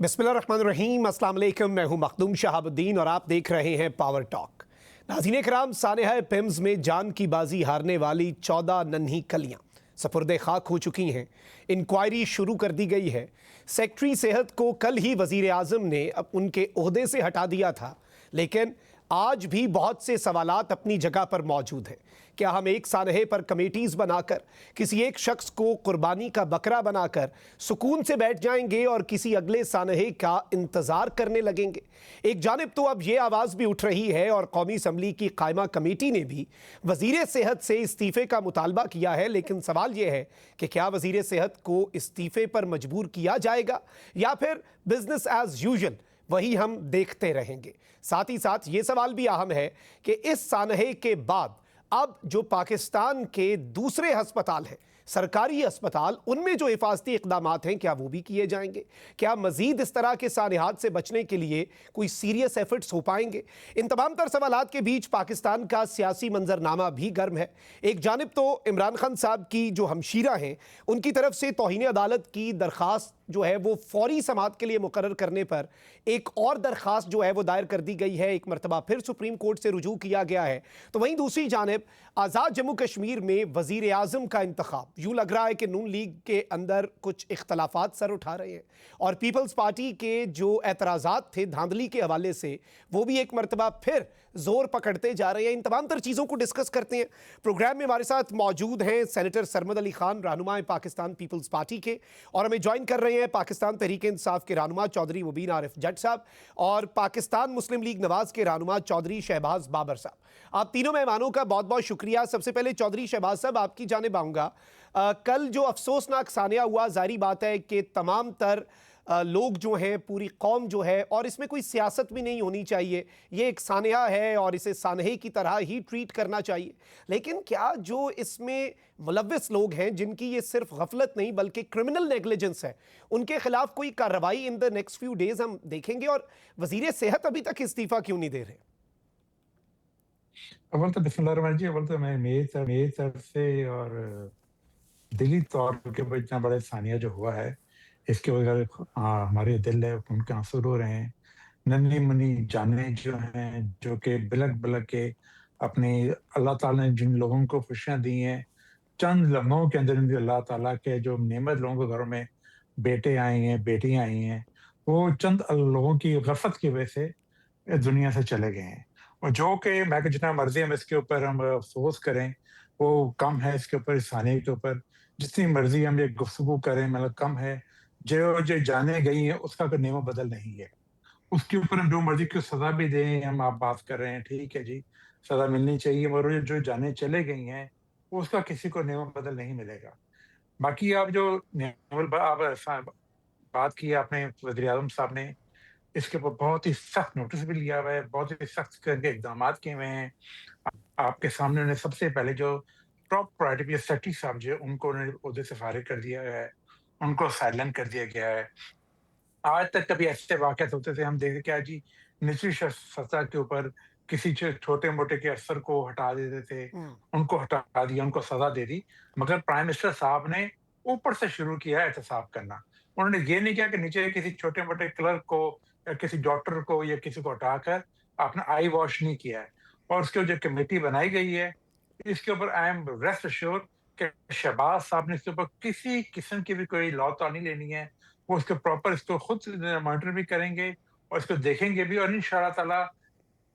बिस्मिल्लाहिर्रहमानिर्रहीम, अस्सलाम वालेकुम। मैं हूं मखदूम शहाबुद्दीन और आप देख रहे हैं पावर टॉक। नाज़रीन कराम, सानेहा पिम्स में जान की बाजी हारने वाली 14 नन्ही कलियां सपुर्दे खाक हो चुकी हैं। इंक्वायरी शुरू कर दी गई है। सेक्रेटरी सेहत को कल ही वज़ीर आज़म ने उनके ओहदे से हटा दिया था, लेकिन आज भी बहुत से सवालात अपनी जगह पर मौजूद हैं। क्या हम एक सानहे पर कमेटीज़ बनाकर किसी एक शख्स को कुर्बानी का बकरा बनाकर सुकून से बैठ जाएंगे और किसी अगले सानहे का इंतज़ार करने लगेंगे? एक जानिब तो अब ये आवाज़ भी उठ रही है और कौमी असम्बली की कायमा कमेटी ने भी वज़ीर सेहत से इस्तीफ़े का मुतालबा किया है, लेकिन सवाल ये है कि क्या वज़ीर सेहत को इस्तीफ़े पर मजबूर किया जाएगा या फिर बिजनेस एज़ यूजुअल वही हम देखते रहेंगे? साथ ही साथ ये सवाल भी अहम है कि इस सानहे के बाद अब जो पाकिस्तान के दूसरे अस्पताल हैं, सरकारी अस्पताल, उनमें जो हिफाजती इक़दामात हैं, क्या वो भी किए जाएंगे? क्या मज़ीद इस तरह के सानहात से बचने के लिए कोई सीरियस एफर्ट्स हो पाएंगे? इन तमाम तर सवालात के बीच पाकिस्तान का सियासी मंजरनामा भी गर्म है। एक जानिब तो इमरान खान साहब की जो हमशीरा हैं, उनकी तरफ से तौहीन अदालत की दरख्वास्त जो है वो फौरी समाअत के लिए मुकर्रर करने पर एक और दरख्वास्त जो है वो दायर कर दी गई है, एक मरतबा फिर सुप्रीम कोर्ट से रुजू किया गया है। तो वहीं दूसरी जानिब आज़ाद जम्मू कश्मीर में वज़ीर आज़म का इंतखाब, यूँ लग रहा है कि नून लीग के अंदर कुछ इख्तलाफात सर उठा रहे हैं और पीपल्स पार्टी के जो एतराज़ात थे धांधली के हवाले से, वो भी एक मरतबा फिर ज़ोर पकड़ते जा रहे हैं। इन तमाम तर चीज़ों को डिस्कस करते हैं। प्रोग्राम में हमारे साथ मौजूद हैं सेनेटर सरमद अली खान, रहनुमा पाकिस्तान पीपल्स पार्टी के, और हमें ज्वाइन कर रहे हैं पाकिस्तान तहरीक इंसाफ के रहनुमा चौधरी मुबीन आरिफ जट साहब और पाकिस्तान मुस्लिम लीग नवाज़ के रहनुमा चौधरी शहबाज बाबर साहब। आप तीनों मेहमानों का बहुत बहुत शुक्रिया। सबसे पहले चौधरी शहबाज साहब, आपकी जानिब आऊँगा। कल जो अफसोसनाक सानिया हुआ, जारी बात है कि तमाम तर लोग जो हैं, पूरी कौम जो है, और इसमें कोई सियासत भी नहीं होनी चाहिए, ये एक सानहा है और इसे सानहे की तरह ही ट्रीट करना चाहिए, लेकिन क्या जो इसमें मुलव्विस लोग हैं, जिनकी ये सिर्फ गफलत नहीं बल्कि क्रिमिनल नेगलिजेंस है, उनके खिलाफ कोई कार्रवाई in the next few days हम देखेंगे? और वजीर सेहत अभी तक इस्तीफा क्यों नहीं दे रहे? अव्वल तो बिस्मिल्लाह जी, अव्वल तो मैं मेरी तरफ से और दिली तौर पे इतना बड़ा सानिया जो हुआ है, इसके वजह हमारे दिल है उनके आंसू रो रहे हैं। नन्ही मुन्नी जानें जो हैं, जो कि बिलक बिलक के अपनी अल्लाह ताला ने जिन लोगों को खुशियां दी हैं, चंद लम्हों के अंदर अल्लाह ताला के जो नेमत लोगों के घरों में बेटे आए हैं, बेटियां आई हैं, वो चंद लोगों की गफलत की वजह से इस दुनिया से चले गए हैं। और जो कि मैं कि जितना मर्जी हम इसके ऊपर हम अफसोस करें, वो कम है। इसके ऊपर, इस सानिया के ऊपर जितनी मर्जी हम ये गुफ्तगू करें, मतलब कम है। जो जो जाने गई हैं उसका कोई नेमो बदल नहीं है। उसके ऊपर हम जो मर्जी की सजा भी दें, हम आप बात कर रहे हैं, ठीक है जी, सजा मिलनी चाहिए, मगर जो जाने चले गई हैं उसका किसी को नेमो बदल नहीं मिलेगा। बाकी आप जो नेवल आप बात की आपने, वज़ीर आज़म साहब ने इसके ऊपर बहुत ही सख्त नोटिस भी लिया हुआ है, बहुत ही सख्त करके इकदाम किए हुए हैं। आपके सामने उन्हें सबसे पहले जो टॉप प्रायोरिटी सेक्रेटरी साहब जो उनको उन्होंने ओहदे से फारिग कर दिया गया है, उनको साइलेंट कर दिया गया है। आज तक कभी ऐसे वाक़यात होते थे, हम देखते क्या जी, निचली सतह के ऊपर किसी छोटे मोटे के अफसर को हटा देते थे, उनको हटा दिया, उनको सजा दे दी। मगर प्राइम मिनिस्टर साहब ने ऊपर से शुरू किया एहतसाब करना। उन्होंने ये नहीं किया कि नीचे किसी छोटे मोटे क्लर्क को या किसी डॉक्टर को या किसी को हटाकर अपना आई वॉश नहीं किया है। और उसकी जो कमेटी बनाई गई है, इसके ऊपर आई एम रेस्ट एश्योर्ड कि शहबाज साहब ने इसके ऊपर किसी किस्म की भी कोई लॉ तो नहीं लेनी है। वो इसको प्रॉपर इसको खुद मॉनिटर भी करेंगे और इसको देखेंगे भी, और इंशाअल्लाह ताला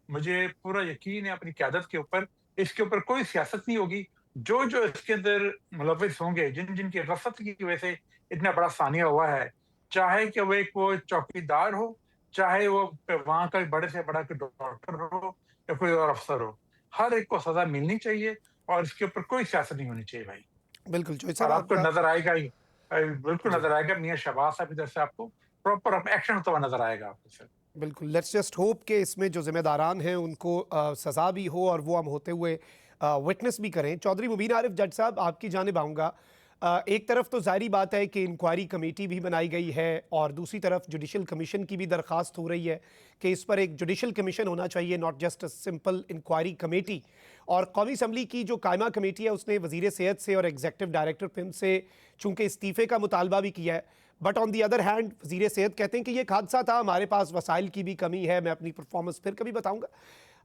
मुझे पूरा यकीन है अपनी क़यादत के ऊपर, इसके ऊपर कोई सियासत नहीं होगी। जो जो इसके अंदर मुलव्विस होंगे, जिन जिन की गफलत की वजह से इतना बड़ा सानिया हुआ है, चाहे कि वो चौकीदार हो, चाहे वो वहाँ का बड़े से बड़ा कोई डॉक्टर हो या कोई और अफसर हो, हर एक को सजा मिलनी चाहिए और इसके ऊपर कोई सियासत नहीं होनी चाहिए भाई। बिल्कुल जो और साहब आपको आपका नजर आएगा ही, बिल्कुल जी नजर आएगा मियां शहबाज साहब की तरफ से आपको प्रॉपर एक्शन होता हुआ नजर आएगा आपको सर। बिल्कुल, लेट्स जस्ट होप कि इसमें जो ज़िम्मेदारान हैं उनको सज़ा भी हो और वो हम होते हुए विटनेस भी करें। चौधरी मुबीन आरिफ जट साहब, आपकी जानिब आऊँगा। एक तरफ तो ज़ाहिर बात है कि इंक्वायरी कमेटी भी बनाई गई है और दूसरी तरफ जुडिशल कमीशन की भी दरख्वास्त हो रही है कि इस पर एक जुडिशल कमीशन होना चाहिए, not just a simple inquiry committee. और कौमी असम्बली की जो कायमा कमेटी है उसने वज़ीर सेहत से और एग्जेक्टिव डायरेक्टर पिम से चूँकि इस्तीफ़े का मुतालबा भी किया है। But on the other hand वज़ीर सेहत कहते हैं कि ये एक हादसा था, हमारे पास वसाइल की भी कमी है, मैं अपनी परफॉर्मेंस फिर कभी बताऊंगा।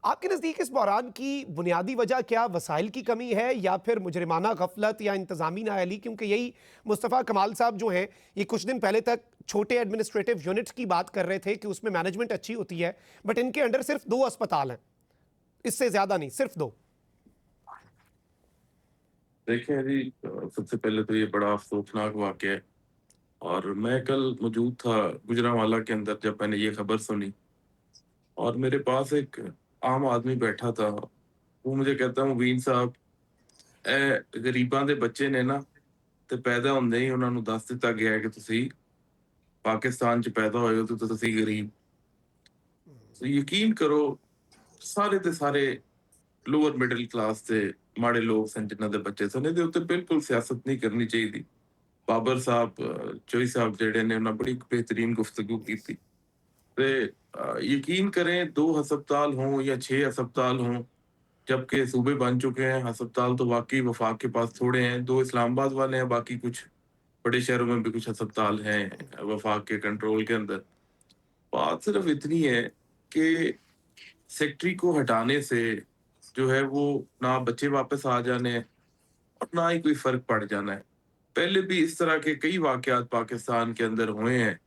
आपके नज़दीक इस बहरान की बुनियादी वजह क्या वसाइल की कमी है या फिर मुजरिमाना गफलत या इंतज़ामी नाअहली? क्योंकि यही मुस्तफ़ा कमाल साहब जो हैं ये कुछ दिन पहले तक छोटे एडमिनिस्ट्रेटिव यूनिट्स की बात कर रहे थे कि उसमें मैनेजमेंट अच्छी होती है, बट इनके अंडर सिर्फ 2 अस्पताल हैं, इससे ज़्यादा नहीं, सिर्फ 2। देखिए जी, सबसे पहले तो ये बड़ा अफसोसनाक वाक़या है और मैं कल मौजूद था गुजरांवाला के अंदर जब मैंने ये खबर सुनी और मेरे पास एक आम आदमी बैठा था। वो मुझे कहता, मुबीन साहब, गरीबां ਦੇ ਬੱਚੇ ਨੇ ਨਾ ਤੇ ਪੈਦਾ ਹੁੰਦੇ ਹੀ ਉਹਨਾਂ ਨੂੰ ਦੱਸ ਦਿੱਤਾ ਗਿਆ ਹੈ ਕਿ ਤੁਸੀਂ ਪਾਕਿਸਤਾਨ 'ਚ ਪੈਦਾ ਹੋਏ ਹੋ ਤੇ ਤੁਸੀਂ ਗਰੀਬ। ਸੋ ਯਕੀਨ ਕਰੋ, ਸਾਰੇ ਦੇ ਸਾਰੇ ਲੋਅਰ ਮਿਡਲ ਕਲਾਸ ਦੇ ਮਾੜੇ ਲੋਕ ਸਨ ਜਿਨ੍ਹਾਂ ਦੇ ਬੱਚੇ ਸਨ। ਇਹਦੇ ਉੱਤੇ ਬਿਲਕੁਲ ਸਿਆਸਤ ਨਹੀਂ ਕਰਨੀ ਚਾਹੀਦੀ। ਬਾਬਰ ਸਾਹਿਬ, ਚੋਈ ਸਾਹਿਬ ਜਿਹੜੇ ਨੇ ਉਹਨਾਂ ਬੜੀ ਬਿਹਤਰੀਨ ਗੁਫ਼ਤਗੂ ਕੀਤੀ ਤੇ ਯਕੀਨ करें 2 ਹਸਪਤਾਲ हों या 6 ਹਸਪਤਾਲ हों, जबकि सूबे बन चुके हैं। अस्पताल तो वाकई वफाक के पास थोड़े हैं, 2 इस्लामाबाद वाले हैं, बाकी कुछ बड़े शहरों में भी कुछ अस्पताल हैं वफाक के कंट्रोल के अंदर। बात सिर्फ इतनी है कि सेक्रेटरी को हटाने से जो है वो ना बच्चे वापस आ जाने हैं और ना ही कोई फर्क पड़ जाना है। पहले भी इस तरह के कई वाकयात पाकिस्तान के अंदर हुए हैं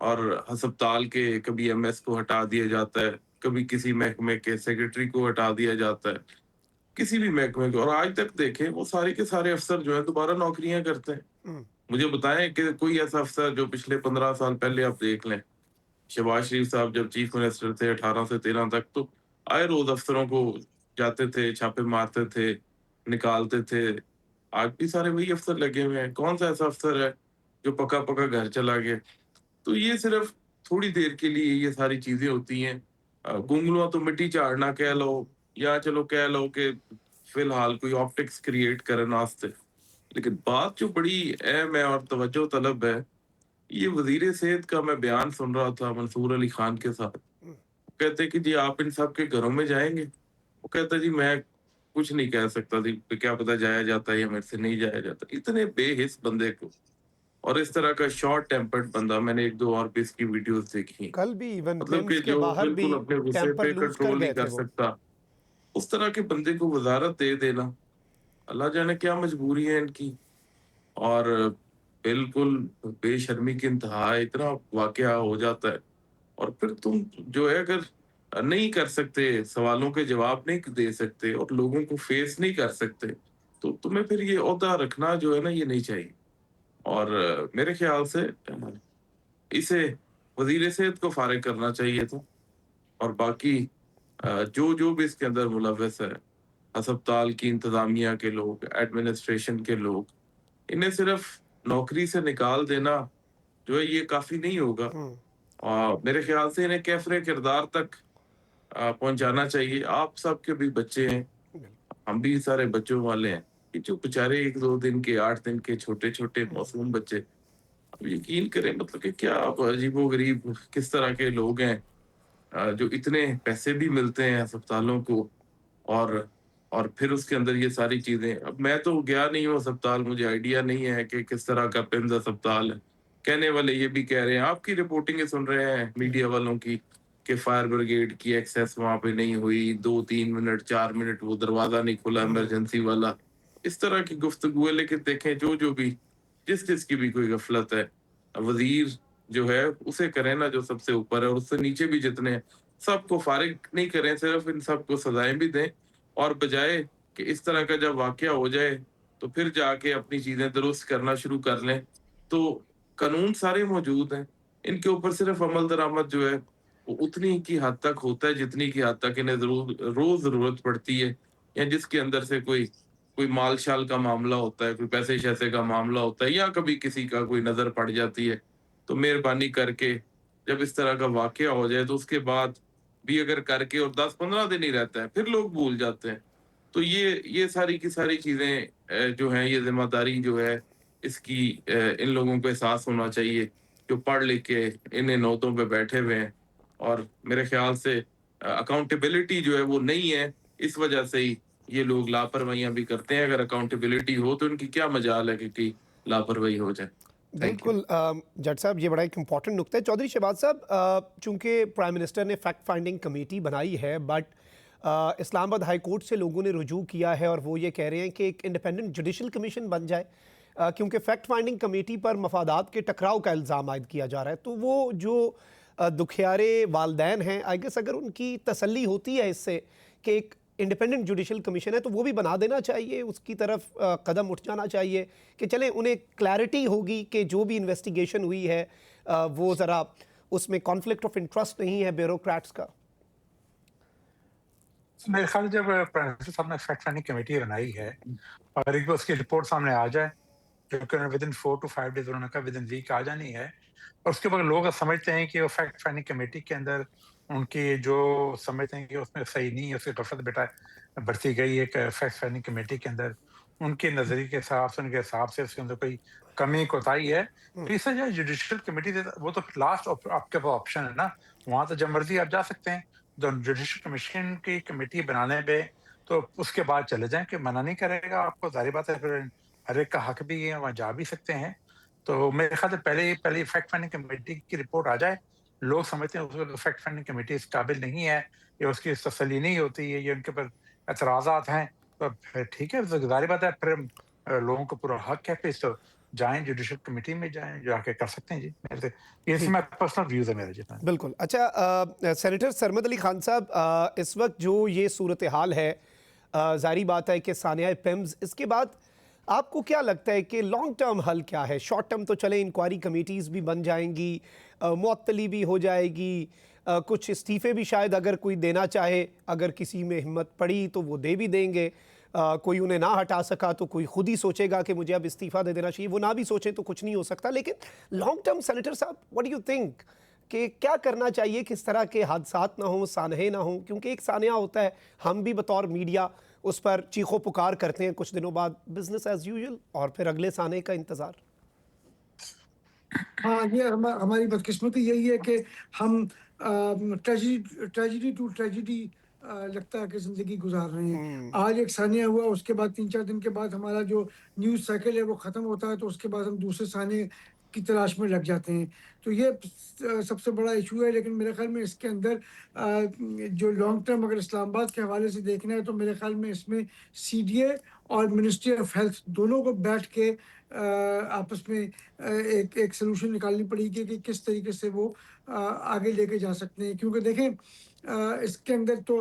और अस्पताल के कभी एमएस को हटा दिया जाता है, कभी किसी महकमे के सेक्रेटरी को हटा दिया जाता है, किसी भी महकमे को। और आज तक देखें वो सारे के सारे अफसर जो है दोबारा नौकरियां करते हैं। मुझे बताएं कि कोई ऐसा अफसर जो पिछले 15 साल पहले आप देख लें, शहबाज शरीफ साहब जब चीफ मिनिस्टर थे 18 से 13 तक, तो आए रोज अफसरों को जाते थे, छापे मारते थे, निकालते थे। आज भी सारे वही अफसर लगे हुए हैं। कौन सा ऐसा अफसर है जो पका पका घर चला गया? तो ये सिर्फ थोड़ी देर के लिए ये सारी चीजें होती हैं। गुंगलुआ तो मिट्टी झाड़ना कह लो या चलो कह लो कि फिलहाल कोई ऑप्टिक्स क्रिएट करने वास्ते। लेकिन बात जो बड़ी अहम है और तवज्जो तलब है, ये वजीर सेहत का मैं बयान सुन रहा था मंसूर अली खान के साथ। कहते कि जी आप इन सब के घरों में जाएंगे? वो कहता जी मैं कुछ नहीं कह सकता जी, क्या पता जाया जाता है या मेरे से नहीं जाया जाता। इतने बेहिस बंदे को और इस तरह का शॉर्ट टेम्पर्ड बंदा, मैंने 1-2 और भी इसकी वीडियोस देखी। कल भी इवन मतलब कि पिम्स के जो बाहर भी बिल्कुल अपने गुस्से टेम्पर पे लूज कर कंट्रोल गए नहीं थे कर वो। सकता, उस तरह के बंदे को वजारत दे देना, अल्लाह जाने क्या मजबूरी है इनकी। और बिल्कुल बेशर्मी की इंतहा है, इतना वाकया हो जाता है और फिर तुम जो है अगर नहीं कर सकते, सवालों के जवाब नहीं दे सकते और लोगों को फेस नहीं कर सकते, तो तुम्हें फिर ये ओहदा रखना जो है ना ये नहीं चाहिए। और मेरे ख्याल से इसे वजीर सेहत को फारिग करना चाहिए था और बाकी जो भी इसके अंदर मुलव्वस है, अस्पताल की इंतजामिया के लोग, एडमिनिस्ट्रेशन के लोग, इन्हें सिर्फ नौकरी से निकाल देना जो है ये काफी नहीं होगा। मेरे ख्याल से इन्हें कैफरे किरदार तक पहुंचाना चाहिए। आप सबके भी बच्चे हैं, हम भी सारे बच्चों वाले हैं। ये जो बेचारे 1-2 दिन के, 8 दिन के छोटे छोटे मासूम बच्चे, अब यकीन करें मतलब कि क्या अजीबो-गरीब किस तरह के लोग हैं जो इतने पैसे भी मिलते हैं अस्पतालों को और फिर उसके अंदर ये सारी चीजें। अब मैं तो गया नहीं हूँ अस्पताल, मुझे आइडिया नहीं है कि किस तरह का पिम्स अस्पताल है। कहने वाले ये भी कह रहे हैं, आपकी रिपोर्टिंग सुन रहे हैं मीडिया वालों की, कि फायर ब्रिगेड की एक्सेस वहां पे नहीं हुई, 2-3 मिनट 4 मिनट वो दरवाजा नहीं खुला इमरजेंसी वाला, इस तरह की गुफ्तगू है। लेकिन देखें जो भी जिसकी भी कोई गफलत है, वजीर जो है उसे करें ना जो सबसे ऊपर है, और उससे नीचे भी जितने हैं सबको फारिग नहीं करें, सिर्फ इन सबको सजाएं भी दें और बजाय कि इस तरह का जब वाकया हो जाए तो फिर जाके अपनी चीजें दुरुस्त करना शुरू कर लें। तो कानून सारे मौजूद हैं, इनके ऊपर सिर्फ अमल दरामद जो है वो उतनी की हद तक होता है जितनी की हद तक इन्हें रोज जरूरत पड़ती है, या जिसके अंदर से कोई कोई माल शाल का मामला होता है, कोई पैसे शैसे का मामला होता है, या कभी किसी का कोई नजर पड़ जाती है। तो मेहरबानी करके जब इस तरह का वाकया हो जाए तो उसके बाद भी अगर करके और 10-15 दिन ही रहता है फिर लोग भूल जाते हैं। तो ये सारी की सारी चीजें जो हैं, ये जिम्मेदारी जो है इसकी इन लोगों को एहसास होना चाहिए जो पढ़ लिख के इन ओहदों पे बैठे हुए हैं। और मेरे ख्याल से अकाउंटेबिलिटी जो है वो नहीं है, इस वजह से ही ये लोग लापरवाहियां भी करते हैं। अगर अकाउंटेबिलिटी हो तो इनकी क्या मजाल है कि लापरवाही हो जाए। बिल्कुल जट साहब, ये बड़ा एक इम्पॉर्टेंट नुक्ता है। चौधरी शहबाज साहब, चूंकि प्राइम मिनिस्टर ने फैक्ट फाइंडिंग कमेटी बनाई है, बट इस्लामाबाद हाई कोर्ट से लोगों ने रुजू किया है और वो ये कह रहे हैं कि एक इंडिपेंडेंट जुडिशल कमीशन बन जाए, क्योंकि फैक्ट फाइंडिंग कमेटी पर मफादात के टकराव का इल्ज़ाम आयद किया जा रहा है। तो वो जो दुखियारे वालदैन हैं, आई गेस अगर उनकी तसल्ली होती है इससे कि एक इंडिपेंडेंट जुडिशल कमीशन है, तो वो भी बना देना चाहिए, उसकी तरफ कदम उठ जाना चाहिए कि चलें, उन्हें क्लैरिटी होगी कि जो भी इन्वेस्टिगेशन हुई है वो ज़रा उसमें कॉन्फ्लिक्ट ऑफ इंटरेस्ट नहीं है ब्यूरोक्रेट्स का। मेरे ख्याल जब प्राइम मिनिस्टर साहब ने फैक्ट फाइंडिंग कमेटी बनाई है और एक बार उसकी रिपोर्ट सामने आ जाए, जो कि विद इन 4 to 5 डेज उन्होंने कहा विद इन वीक आ जानी है, और उसके बाद लोग समझते हैं कि वो फैक्ट फाइंडिंग कमेटी के अंदर उनकी जो समझते हैं कि उसमें सही नहीं है, उसकी गफलत बेटा बरती गई है फैक्ट फाइंडिंग कमेटी के अंदर, उनके नजरिए के हिसाब से, उनके हिसाब से उसके अंदर कोई कमी कोताही है, तो इससे जो जुडिशियल कमेटी वो तो लास्ट आपके पास ऑप्शन है ना, वहां तो जब मर्जी आप जा सकते हैं। जो जुडिशियल कमीशन की कमेटी बनाने पे तो उसके बाद चले जाएं, कि मना नहीं करेगा आपको, जाहिर बात है, फिर हर एक का हक भी है, वहाँ जा भी सकते हैं। तो मेरे ख्याल से पहले फैक्ट फाइंडिंग कमेटी की रिपोर्ट आ जाए, लोग समझते हैं उसको फैक्ट फाइंडिंग कमेटी इस काबिल नहीं है, या उसकी तसल्ली नहीं होती है, या उनके ऊपर एतराज़ात हैं, तो फिर ठीक है, तो जाहिर बात है, फिर लोगों को पूरा हक है, फिर तो जाएं जुडिशियल कमेटी में जाएं, जाके कर सकते हैं जी। मेरे से ये ठीक, मेरा पर्सनल व्यूज़ है मेरे जी। बिल्कुल। अच्छा, सेनेटर सरमद अली खान साहब, इस वक्त जो ये सूरत हाल है, ज़ाहिर बात है कि सानिया पिम्स, इसके बाद आपको क्या लगता है कि लॉन्ग टर्म हल क्या है? शॉर्ट टर्म तो चले, इंक्वायरी कमेटीज़ भी बन जाएंगी, मुअत्तली भी हो जाएगी, कुछ इस्तीफ़े भी शायद अगर कोई देना चाहे, अगर किसी में हिम्मत पड़ी तो वो दे भी देंगे, कोई उन्हें ना हटा सका तो कोई खुद ही सोचेगा कि मुझे अब इस्तीफ़ा दे देना चाहिए, वो ना भी सोचे तो कुछ नहीं हो सकता। लेकिन लॉन्ग टर्म सेनेटर साहब, व्हाट डू यू थिंक कि क्या करना चाहिए, किस तरह के हादसात ना हों, सानहे ना हों? क्योंकि एक सानहा होता है, हम भी बतौर मीडिया उस पर चीखो पुकार करते हैं, कुछ दिनों बाद बिजनेस एज यूजुअल, और फिर अगले सानहे का इंतज़ार। हाँ, ये हमारी बदकिस्मती यही है कि हम ट्रेजिडी टू ट्रेजिडी लगता है कि ज़िंदगी गुजार रहे हैं। आज एक सानिया हुआ, उसके बाद 3-4 दिन के बाद हमारा जो न्यूज़ साइकिल है वो ख़त्म होता है, तो उसके बाद हम दूसरे साने की तलाश में लग जाते हैं। तो ये सबसे बड़ा इशू है। लेकिन मेरे ख़्याल में इसके अंदर जो लॉन्ग टर्म अगर इस्लामाबाद के हवाले से देखना है, तो मेरे ख़्याल में इसमें सीडीए और मिनिस्ट्री ऑफ हेल्थ दोनों को बैठ के आपस में एक सलूशन निकालनी पड़ेगी कि किस तरीके से वो आगे लेके जा सकते हैं। क्योंकि देखें, इसके अंदर तो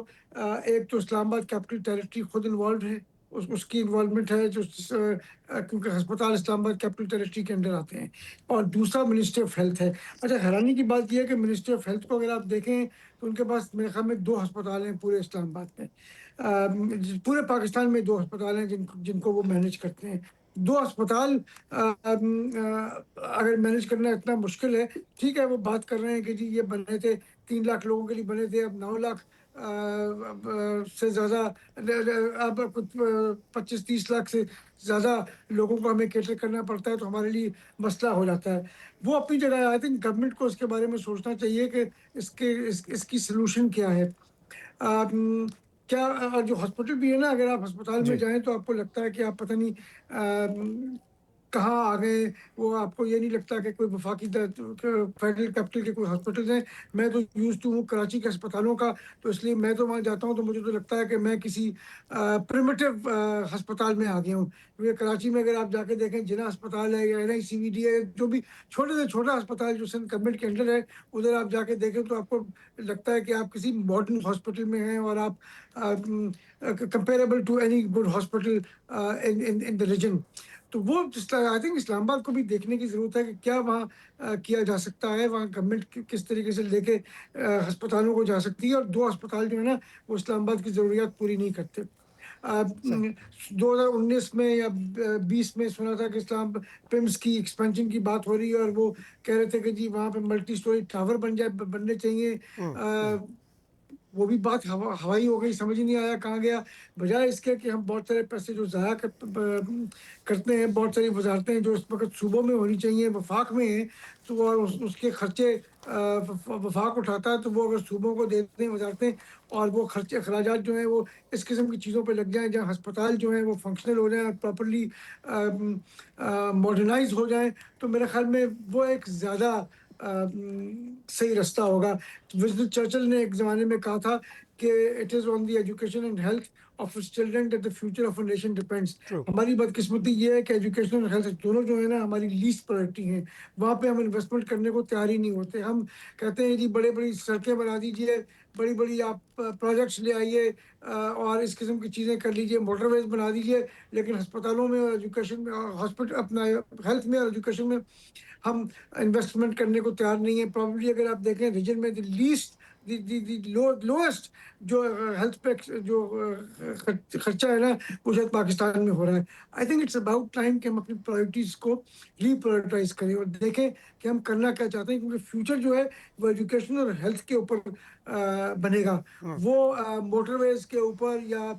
एक तो इस्लामाबाद कैपिटल टेरिटरी खुद इन्वॉल्व है, उसकी इन्वॉल्वमेंट है, जो क्योंकि अस्पताल इस्लामाबाद कैपिटल टेरिटरी के अंडर आते हैं, और दूसरा मिनिस्ट्री ऑफ हेल्थ है। अच्छा, हैरानी की बात यह है कि मिनिस्ट्री ऑफ हेल्थ को अगर आप देखें तो उनके पास मेरे ख्याल में 2 अस्पताल हैं पूरे इस्लामाबाद में। पूरे पाकिस्तान में 2 अस्पताल हैं जिनको वो मैनेज करते हैं। 2 अस्पताल अगर मैनेज करना इतना मुश्किल है, ठीक है, वो बात कर रहे हैं कि जी ये बने थे 3 लाख लोगों के लिए बने थे, अब 9 लाख से ज़्यादा, अब कुछ 25-30 लाख से ज़्यादा लोगों को हमें कैटर करना पड़ता है, तो हमारे लिए मसला हो जाता है। वो अपनी जगह, आई थिंक गवर्नमेंट को इसके बारे में सोचना चाहिए कि इसकी सलूशन क्या है। क्या, और जो हॉस्पिटल भी है ना, अगर आप अस्पताल में जाएं तो आपको लगता है कि आप पता नहीं कहाँ आ गए। वो आपको ये नहीं लगता कि कोई वफाकी फेडरल कैपिटल के कोई हॉस्पिटल हैं। मैं तो यूज्ड टू हूँ कराची के अस्पतालों का, तो इसलिए मैं तो वहाँ जाता हूँ तो मुझे तो लगता है कि मैं किसी प्रिमिटिव अस्पताल में आ गया हूँ। क्योंकि कराची में अगर आप जाके देखें, जिना अस्पताल है या NICVD है, जो भी छोटे से छोटा अस्पताल जो सिंध गवर्नमेंट के अंडर है, उधर आप जाके देखें तो आपको लगता है कि आप किसी मॉडर्न हॉस्पिटल में हैं, और आप comparable to any good hospital in the region. तो वो आई थिंक इस्लामाबाद को भी देखने की ज़रूरत है कि क्या वहाँ किया जा सकता है, वहाँ गवर्नमेंट किस तरीके से लेके अस्पतालों को जा सकती है। और 2 अस्पताल जो है ना, वो इस्लामाबाद की ज़रूरियात पूरी नहीं करते। 2019 में या 20 में सुना था कि इस्लाम पिम्स की एक्सपेंशन की बात हो रही है, और वो कह रहे थे कि जी वहाँ पे मल्टी स्टोरी टावर बनने चाहिए। وہ بھی بات ہوائی ہو گئی, سمجھ ہی نہیں آیا کہاں گیا. بجائے اس کے کہ ہم بہت سارے پیسے جو ضائع کرتے ہیں, بہت ساری وزارتیں جو اس وقت صوبوں میں ہونی چاہیے وفاق میں ہیں, تو اور اس کے خرچے وفاق اٹھاتا ہے, تو وہ اگر صوبوں کو دے دیں وزارتیں, اور وہ خرچے اخراجات جو ہیں وہ اس قسم کی چیزوں پہ لگ جائیں, جہاں ہسپتال جو ہیں وہ فنکشنل ہو جائیں, پراپرلی ماڈرنائز ہو جائیں, تو میرے خیال میں وہ ایک زیادہ صحیح رستہ ہوگا. ونسٹن چرچل نے ایک زمانے میں کہا تھا کہ it is on the education and health of its children that the future of a nation depends. True. ہماری بدقسمتی یہ ہے کہ ایجوکیشن اور ہیلتھ دونوں جو ہیں نا ہماری لیسٹ پرائرٹی ہیں, وہاں پہ ہم انویسٹمنٹ کرنے کو تیار ہی نہیں ہوتے. ہم کہتے ہیں جی بڑے بڑی سڑکیں بنا دیجیے, بڑی بڑی آپ پروجیکٹس لے آئیے اور اس قسم کی چیزیں کر لیجیے, موٹر ویز بنا دیجیے, لیکن ہسپتالوں میں اور ایجوکیشن میں, ہاسپٹل اپنا ہیلتھ میں اور ایجوکیشن میں ہم انویسٹمنٹ کرنے کو تیار نہیں ہیں. پرابیبلی اگر آپ دیکھیں ریجن میں لیسٹ لوئسٹ جو ہیلتھ پہ جو خرچہ ہے نا وہ شاید پاکستان میں ہو رہا ہے. I think it's about time کہ ہم اپنی پرائرٹیز کو ری پرائرٹائز کریں اور دیکھیں کہ ہم کرنا کیا چاہتے ہیں, کیونکہ فیوچر جو ہے وہ ایجوکیشن اور ہیلتھ کے اوپر بنے گا. وہ موٹر ویز کے اوپر یا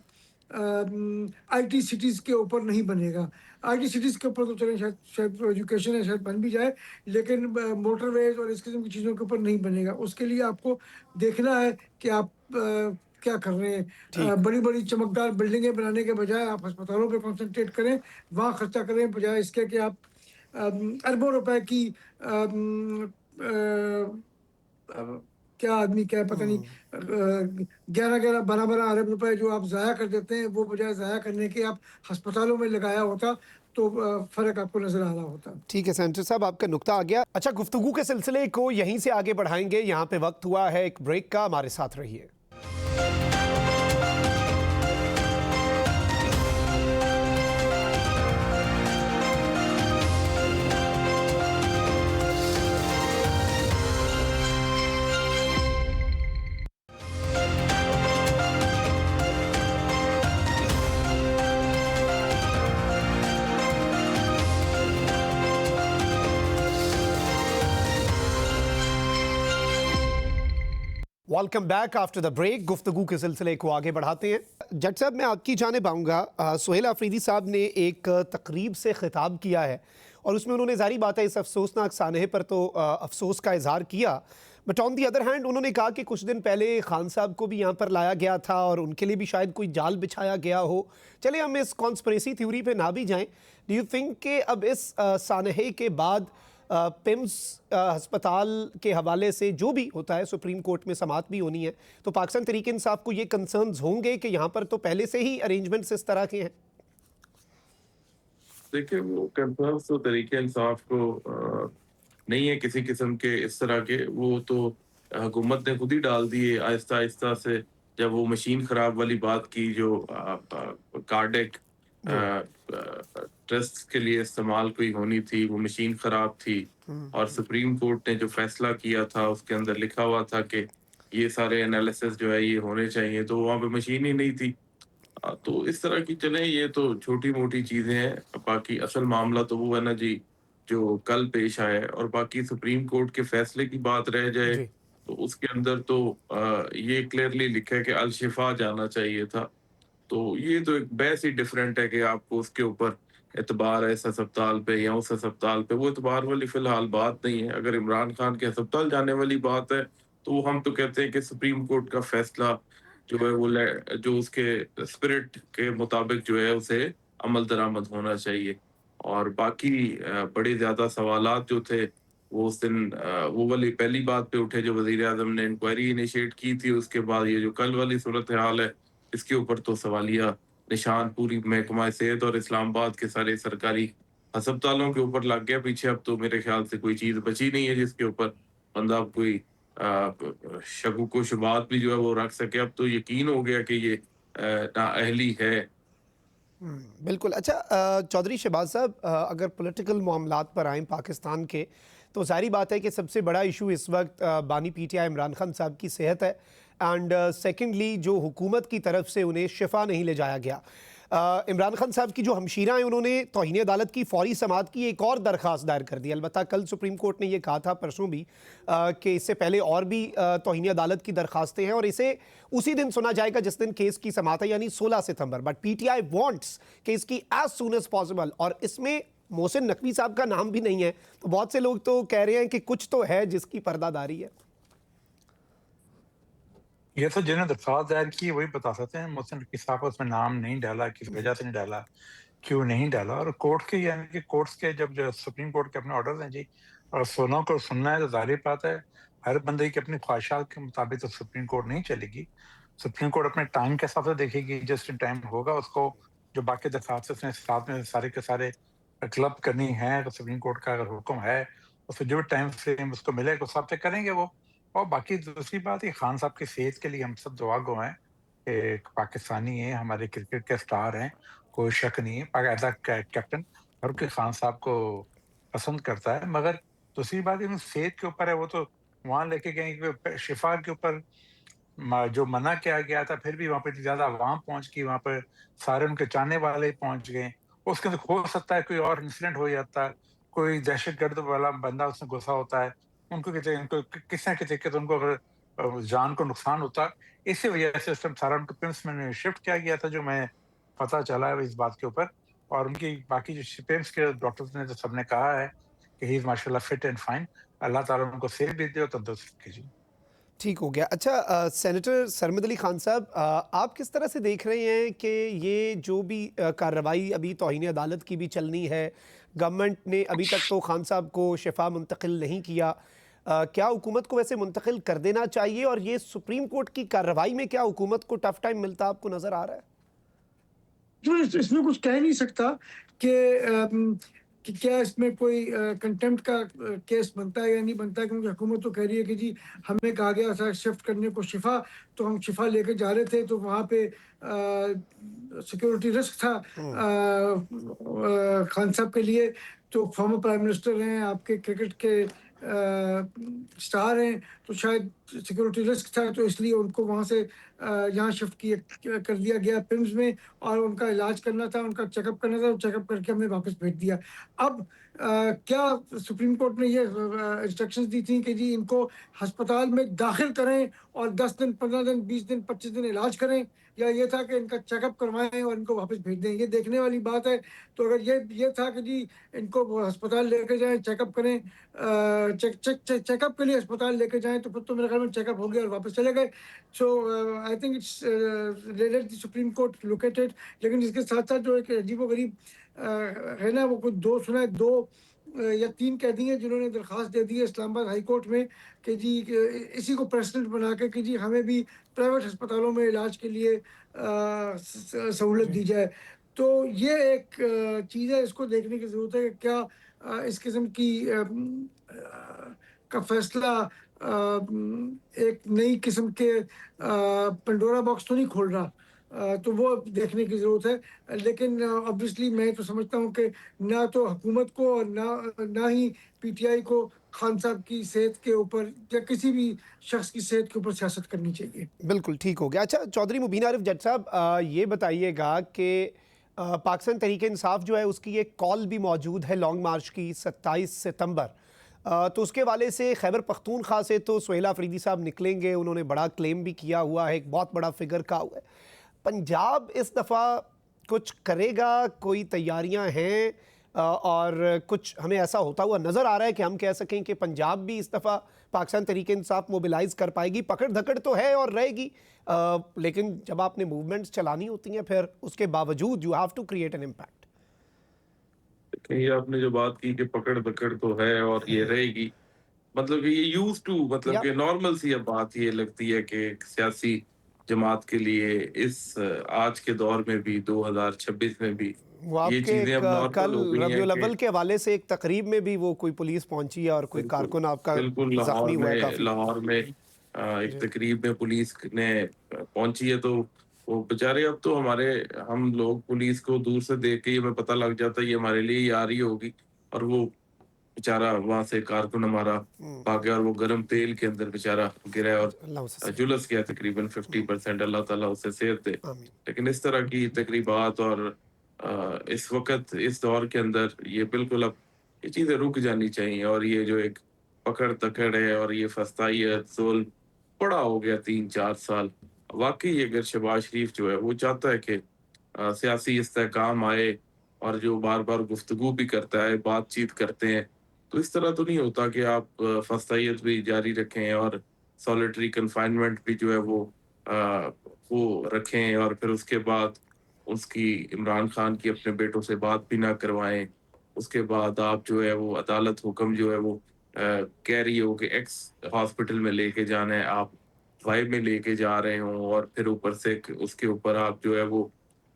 آئی ٹی سٹیز کے اوپر نہیں بنے گا. آئی ٹی سٹیز کے اوپر تو چلیں شاید ایجوکیشن ہے شاید بن بھی جائے, لیکن موٹر ویز اور اس قسم کی چیزوں کے اوپر نہیں بنے گا. اس کے لیے آپ کو دیکھنا ہے کہ آپ کیا کر رہے ہیں. بڑی بڑی چمکدار بلڈنگیں بنانے کے بجائے آپ ہسپتالوں پہ کنسنٹریٹ کریں, وہاں خرچہ کریں, بجائے اس کے کہ آپ اربوں روپے کی کیا آدمی کیا پتہ نہیں 11-12 ارب روپے جو آپ ضائع کر دیتے ہیں, وہ بجائے ضائع کرنے کے آپ ہسپتالوں میں لگایا ہوتا تو فرق آپ کو نظر آ رہا ہوتا. ٹھیک ہے سینیٹر صاحب, آپ کا نقطہ آ گیا. اچھا, گفتگو کے سلسلے کو یہیں سے آگے بڑھائیں گے. یہاں پہ وقت ہوا ہے ایک بریک کا, ہمارے ساتھ رہیے. Welcome back after the break. گفتگو کے سلسلے کو آگے بڑھاتے ہیں. جج صاحب, میں آپ کی جانب آؤں گا. سہیل آفریدی صاحب نے ایک تقریب سے خطاب کیا ہے اور اس میں انہوں نے ظاہری بات ہے اس افسوسناک سانحے پر تو افسوس کا اظہار کیا, but on the other hand انہوں نے کہا کہ کچھ دن پہلے خان صاحب کو بھی یہاں پر لایا گیا تھا اور ان کے لیے بھی شاید کوئی جال بچھایا گیا ہو. چلے ہم اس کانسپریسی تھیوری پہ نہ بھی جائیں. ڈو یو تھنک کہ اب اس سانحے کے بعد پمز ہسپتال کے حوالے سے جو بھی ہوتا ہے, سپریم کورٹ میں سماعت بھی ہونی ہے, تو پاکستان تحریک انصاف کو یہ کنسرنز ہوں گے کہ یہاں پر تو پہلے سے ہی ارینجمنٹس اس طرح کے ہیں؟ دیکھیں, وہ کنسرنز تو تحریک انصاف کو نہیں ہے کسی قسم کے اس طرح کے. وہ تو حکومت نے خود ہی ڈال دیے آہستہ آہستہ سے. جب وہ مشین خراب والی بات کی جو کارڈیک ٹیسٹ کے لیے استعمال کوئی ہونی تھی, وہ مشین خراب تھی, اور سپریم کورٹ نے جو فیصلہ کیا تھا اس کے اندر لکھا ہوا تھا کہ یہ سارے انالیسس جو ہے یہ ہونے چاہیے, تو وہاں پہ مشین ہی نہیں تھی. تو اس طرح کی چلیں, یہ تو چھوٹی موٹی چیزیں ہیں. باقی اصل معاملہ تو وہ ہے نا جی جو کل پیش آئے, اور باقی سپریم کورٹ کے فیصلے کی بات رہ جائے تو اس کے اندر تو یہ کلیئرلی لکھا ہے کہ الشفا جانا چاہیے تھا. تو یہ تو ایک بحث ہی ڈفرینٹ ہے کہ آپ کو اس کے اوپر اعتبار ہے اس ہسپتال پہ یا اس ہسپتال پہ. وہ اعتبار والی فی الحال بات نہیں ہے. اگر عمران خان کے ہسپتال جانے والی بات ہے تو ہم تو کہتے ہیں کہ سپریم کورٹ کا فیصلہ جو ہے وہ جو اس کے اسپرٹ کے مطابق جو ہے اسے عمل درآمد ہونا چاہیے. اور باقی بڑے زیادہ سوالات جو تھے وہ اس دن وہ والی پہلی بات پہ اٹھے جو وزیر اعظم نے انکوائری انیشیٹ کی تھی. اس کے بعد یہ جو کل والی صورتحال ہے اس کے اوپر تو سوالیہ نشان پوری محکمہ صحت اور اسلام آباد کے سارے سرکاری ہسپتالوں کے اوپر لگ گیا پیچھے. اب تو میرے خیال سے کوئی چیز بچی نہیں ہے جس کے اوپر بندہ کوئی شکوک و شبہات بھی جو ہے وہ رکھ سکے. اب تو یقین ہو گیا کہ یہ نااہلی ہے. بالکل. اچھا چودھری شہباز صاحب, اگر پولیٹیکل معاملات پر آئیں پاکستان کے, تو ظاہری بات ہے کہ سب سے بڑا ایشو اس وقت بانی پی ٹی آئی عمران خان صاحب کی صحت ہے, اینڈ سیکنڈلی جو حکومت کی طرف سے انہیں شفا نہیں لے جایا گیا. عمران خان صاحب کی جو ہمشیرہ ہیں انہوں نے توہین عدالت کی فوری سماعت کی ایک اور درخواست دائر کر دی. البتہ کل سپریم کورٹ نے یہ کہا تھا پرسوں بھی کہ اس سے پہلے اور بھی توہین عدالت کی درخواستیں ہیں اور اسے اسی دن سنا جائے گا جس دن کیس کی سماعت ہے یعنی 16 ستمبر. But P T I wants کہ اس کی ایز سون ایز پاسبل, اور اس میں محسن نقوی صاحب کا نام بھی نہیں ہے. تو بہت سے لوگ تو کہہ رہے ہیں کہ کچھ تو ہے جس کی پردہ داری ہے. یہ تو جنہوں نے درخواست دائر کی وہی بتا سکتے ہیں. محسن نقوی صاحب اس میں نام نہیں ڈالا, کس وجہ سے نہیں ڈالا, کیوں نہیں ڈالا. اور کورٹ کے یعنی کہ کورٹس کے جب جو سپریم کورٹ کے اپنے آرڈرز ہیں جی, اور سونوں کو سننا ہے تو ظاہر بات ہے ہر بندے کی اپنی خواہشات کے مطابق تو سپریم کورٹ نہیں چلے گی. سپریم کورٹ اپنے ٹائم کے حساب سے دیکھے گی, جس ٹائم ہوگا اس کو جو باقی درخواست اس نے ساتھ میں سارے کے سارے کلب کرنی ہے تو سپریم کورٹ کا اگر حکم ہے تو پھر جو ٹائم فریم اس کو ملے گا اس حساب سے کریں گے وہ. اور باقی دوسری بات یہ خان صاحب کی صحت کے لیے ہم سب دعا گو ہیں کہ ایک پاکستانی ہیں, ہمارے کرکٹ کے سٹار ہیں, کوئی شک نہیں ہے. ایز اے کیپٹن ہر کوئی خان صاحب کو پسند کرتا ہے, مگر دوسری بات ان صحت کے اوپر ہے. وہ تو وہاں لے کے گئے کہ شفا کے اوپر جو منع کیا گیا تھا پھر بھی وہاں پہ زیادہ عوام پہنچ گئی, وہاں پہ سارے ان کے چاہنے والے پہنچ گئے. اس کے اندر ہو سکتا ہے کوئی اور انسیڈنٹ ہو جاتا ہے, کوئی دہشت گرد والا بندہ اس میں گھسا ہوتا ہے, ان کو کس نہ کسی ان کو اگر جان کو نقصان ہوتا. اسی وجہ سے اس ٹائم سارا ان کو پمس میں شفٹ کیا گیا تھا, جو میں پتہ چلا ہے اس بات کے اوپر. اور ان کی باقی جو پمس کے ڈاکٹرز نے تو سب نے کہا ہے کہ ہی از ماشاء اللہ فٹ اینڈ فائن. اللہ تعالیٰ ان کو صحت بھی دے اور تندرست کیجیے. ٹھیک ہو گیا. اچھا سینیٹر سرمد علی خان صاحب, آپ کس طرح سے دیکھ رہے ہیں کہ یہ جو بھی کارروائی ابھی توہین عدالت کی بھی چلنی ہے, گورنمنٹ نے ابھی تک تو خان صاحب کو شفا منتقل نہیں کیا, کیا حکومت کو ویسے منتقل کر دینا چاہیے؟ اور یہ سپریم کورٹ کی کارروائی میں کیا حکومت کو ٹف ٹائم ملتا آپ کو نظر آ رہا ہے؟ جو اس میں کچھ کہہ نہیں سکتا کہ کیا اس میں کوئی کنٹمپٹ کا کیس بنتا ہے یا نہیں بنتا ہے, کیونکہ حکومت تو کہہ رہی ہے کہ جی ہمیں کہا گیا تھا شفٹ کرنے کو شفا, تو ہم شفا لے کے جا رہے تھے تو وہاں پہ سیکورٹی رسک تھا خان صاحب کے لیے. تو فارمر پرائم منسٹر ہیں, آپ کے کرکٹ کے سٹار ہیں, تو شاید سیکورٹی رسک تھا تو اس لیے ان کو وہاں سے یہاں شفٹ کر دیا گیا پمز میں, اور ان کا علاج کرنا تھا, ان کا چیک اپ کرنا تھا, چیک اپ کر کے ہم نے واپس بھیج دیا. اب کیا سپریم کورٹ نے یہ انسٹرکشنز دی تھیں کہ جی ان کو ہسپتال میں داخل کریں اور 10 دن 15 دن 20 دن 25 دن علاج کریں, یا یہ تھا کہ ان کا چیک اپ کروائیں اور ان کو واپس بھیج دیں؟ یہ دیکھنے والی بات ہے. تو اگر یہ تھا کہ جی ان کو ہسپتال لے کے جائیں, چیک اپ کریں, چیک اپ کے لیے ہسپتال لے کے جائیں, تو پھر تو میرے خیال میں چیک اپ ہو گیا اور واپس چلے گئے. So I think it's late the supreme court located. لیکن اس کے ساتھ ساتھ جو ایک عجیب و غریب ہے نا, وہ کچھ 2 یا 3 قیدی ہیں جنہوں نے درخواست دے دی ہے اسلام آباد ہائی کورٹ میں کہ جی اسی کو پریسیڈنٹ بنا کے کہ جی ہمیں بھی پرائیویٹ ہسپتالوں میں علاج کے لیے سہولت دی جائے. تو یہ ایک چیز ہے, اس کو دیکھنے کی ضرورت ہے کہ کیا اس قسم کی کا فیصلہ ایک نئی قسم کے پنڈورا باکس تو نہیں کھول رہا. تو وہ دیکھنے کی ضرورت ہے. لیکن obviously میں تو سمجھتا ہوں کہ نہ تو حکومت کو اور نہ ہی پی ٹی آئی کو خان صاحب کی صحت کے اوپر یا کسی بھی شخص کی صحت کے اوپر سیاست کرنی چاہیے. بالکل ٹھیک ہو گیا. اچھا چودھری مبین عارف جٹ صاحب, یہ بتائیے گا کہ پاکستان تحریک انصاف جو ہے اس کی ایک کال بھی موجود ہے لانگ مارچ کی 27 ستمبر, تو اس کے والے سے خیبر پختونخوا سے تو سہیل آفریدی صاحب نکلیں گے, انہوں نے بڑا کلیم بھی کیا ہوا ہے, ایک بہت بڑا فگر کہا ہوا ہے. پنجاب اس دفعہ کچھ کرے گا, کوئی تیاریاں ہیں, اور کچھ ہمیں ایسا ہوتا ہوا نظر آ رہا ہے کہ ہم کہہ سکیں کہ پنجاب بھی اس دفعہ پاکستان تحریک انصاف موبیلائز کر پائے گی؟ پکڑ دھکڑ تو ہے اور رہے گی, لیکن جب آپ نے موومنٹس چلانی ہوتی ہیں پھر اس کے باوجود you have to create an impact. یہ آپ نے جو بات کی کہ پکڑ دکڑ تو ہے اور یہ رہے گی, مطلب کہ یہ یوز ٹو, مطلب کہ نارمل سی اب بات یہ لگتی ہے کہ ایک سیاسی جماعت کے لیے اس آج کے دور میں بھی 2026 میں بھی وہ آپ یہ کے چیزیں اب نارمل کل ہو گئی ربیع ہیں الاول کہ کے حوالے سے ایک تقریب میں بھی وہ کوئی پولیس پہنچی ہے اور کوئی کارکن آپ کا بالکل زخمی ہوا ہے کافی. لاہور میں ایک تقریب میں پولیس نے پہنچی ہے, تو وہ بیچارے اب تو ہم لوگ پولیس کو دور سے دیکھ کے ہمیں پتہ لگ جاتا ہے یہ ہمارے لیے ہی آ رہی ہوگی, اور وہ बेचारा वहां से कारकुन हमारा भाग गया और वो गर्म तेल के अंदर बेचारा गिरा और अल्लाह उसे सेहत जुलस गया तकरीबन 50%। अल्लाह ताला उसे सेहत दे। आमीन। लेकिन इस तरह की तकरीबात और इस वक्त इस दौर के अंदर ये बिल्कुल अब ये चीज़ें रुक जानी चाहिए। और ये जो एक पकड़ तकड़ है और ये फस्तायत जुल्म बड़ा हो गया 3-4 साल। वाकई अगर शहबाज शरीफ जो है वो चाहता है कि सियासी इस्तेहकाम आए और जो बार बार गुफ्तगू भी करता है, बातचीत करते हैं, तो इस तरह तो नहीं होता कि आप फस्तायत भी जारी रखें और सॉलिटरी कन्फाइनमेंट भी जो है वो रखें और फिर उसके बाद उसकी इमरान खान की अपने बेटों से बात भी ना करवाएं। उसके बाद आप जो है वो अदालत हुक्म जो है वो कह रही हो कि एक्स हॉस्पिटल में लेके जाना है, आप वाई में लेके जा रहे हो और फिर ऊपर से उसके ऊपर आप जो है वो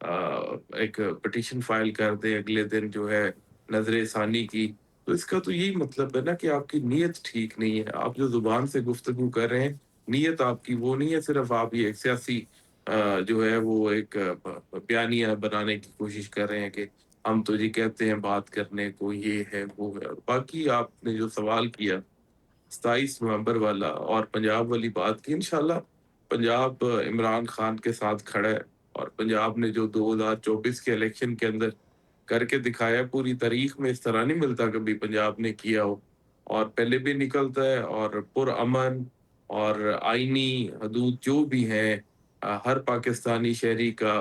एक पिटीशन फाइल कर दें अगले दिन जो है नजर सानी की। तो इसका तो यही मतलब है ना कि आपकी नीयत ठीक नहीं है। आप जो जुबान से गुफ्तगू कर रहे हैं, नीयत आपकी वो नहीं है, सिर्फ आप ये एक सियासी जो है वो एक बयानिया बनाने की कोशिश कर रहे हैं कि हम तो जी कहते हैं बात करने को, ये है वो है। और बाकी आपने जो सवाल किया 27 नवंबर वाला और पंजाब वाली बात की, इंशाल्लाह पंजाब इमरान खान के साथ खड़ा है और पंजाब ने जो 2024 के इलेक्शन के अंदर करके दिखाया है, पूरी तारीख में इस तरह नहीं मिलता कभी पंजाब ने किया हो और पहले भी निकलता है। और पुरअमन और आईनी हदूद जो भी हैं, हर पाकिस्तानी शहरी का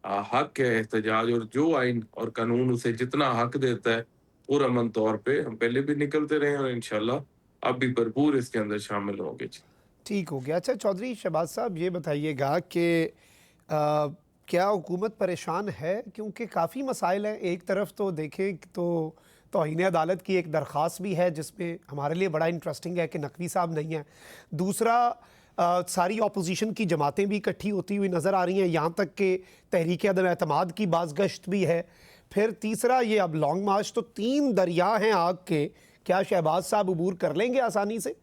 हक है एहतजाज और जो आइन और कानून उसे जितना हक देता है पुरअमन तौर पे हम पहले भी निकलते रहे हैं और इंशाल्लाह अब भी भरपूर इसके अंदर शामिल होंगे। ठीक हो गया। अच्छा चौधरी शहबाज साहब, ये बताइएगा कि क्या हुकूमत परेशान है? क्योंकि काफ़ी मसाइल हैं। एक तरफ तो देखें तो तौहीन अदालत की एक दरख्वास्त भी है जिसमें हमारे लिए बड़ा इंटरेस्टिंग है कि नकवी साहब नहीं है। दूसरा, सारी अपोजिशन की जमातें भी इकट्ठी होती हुई नज़र आ रही हैं, यहाँ तक कि तहरीक अदम एतमाद की बाज़गश्त भी है। फिर तीसरा ये अब लॉन्ग मार्च। तो 3 दरिया हैं आग के। क्या शहबाज साहब अबूर कर लेंगे आसानी से?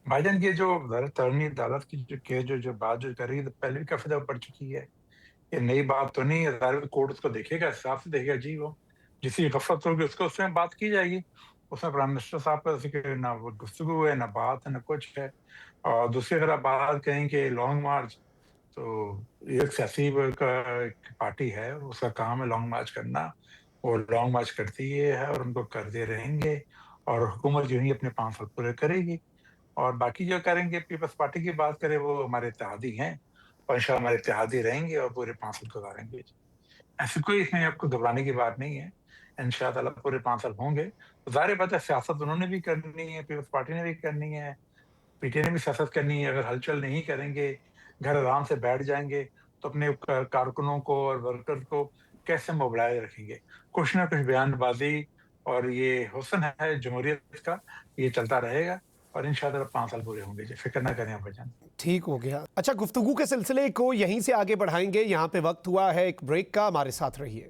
भाईजान ये जो तर्नी अदालत की जो केस जो बात जो कर रही है तो पहले भी काफी दफा पड़ चुकी है। ये नई बात तो नहीं है। अदालत कोर्ट उसको देखेगा, हिसाब से देखेगा जी। वो जिसकी गफलत होगी उसको उसमें बात की जाएगी। उसमें प्राइम मिनिस्टर साहब का ऐसे कि ना वो गुफ्तगू है, ना बात है, ना कुछ है। और दूसरी अगर आप बात कहें कि लॉन्ग मार्च, तो ये एक सियासी एक पार्टी है, उसका काम है लॉन्ग मार्च करना। वो लॉन्ग मार्च करती है और उनको करते रहेंगे और हुकूमत जो है अपने 5 साल पूरे करेगी। और बाकी जो करेंगे, पीपल्स पार्टी की बात करें, वो हमारे इत्तेहादी हैं और इंशाल्लाह हमारे इत्तेहादी रहेंगे और पूरे 5 साल गुजारेंगे। ऐसी कोई इसमें आपको घबराने की बात नहीं है। इंशाल्लाह पूरे 5 साल होंगे। तो ज़ाहिर बात है सियासत उन्होंने भी करनी है, पीपल्स पार्टी ने भी करनी है, पीटीआई ने भी सियासत करनी है। अगर हलचल नहीं करेंगे, घर आराम से बैठ जाएंगे, तो अपने कारकुनों को और वर्कर्स को कैसे मोबिलाइज रखेंगे? कुछ ना कुछ बयानबाजी और ये हुस्न है जमहूरियत का, ये चलता रहेगा और इंशाल्लाह 5 साल पूरे होंगे जी। फिक्र ना करें आप भाईजान। ठीक हो गया। अच्छा, गुफ्तगू के सिलसिले को यहीं से आगे बढ़ाएंगे। यहाँ पे वक्त हुआ है एक ब्रेक का, हमारे साथ रहिए।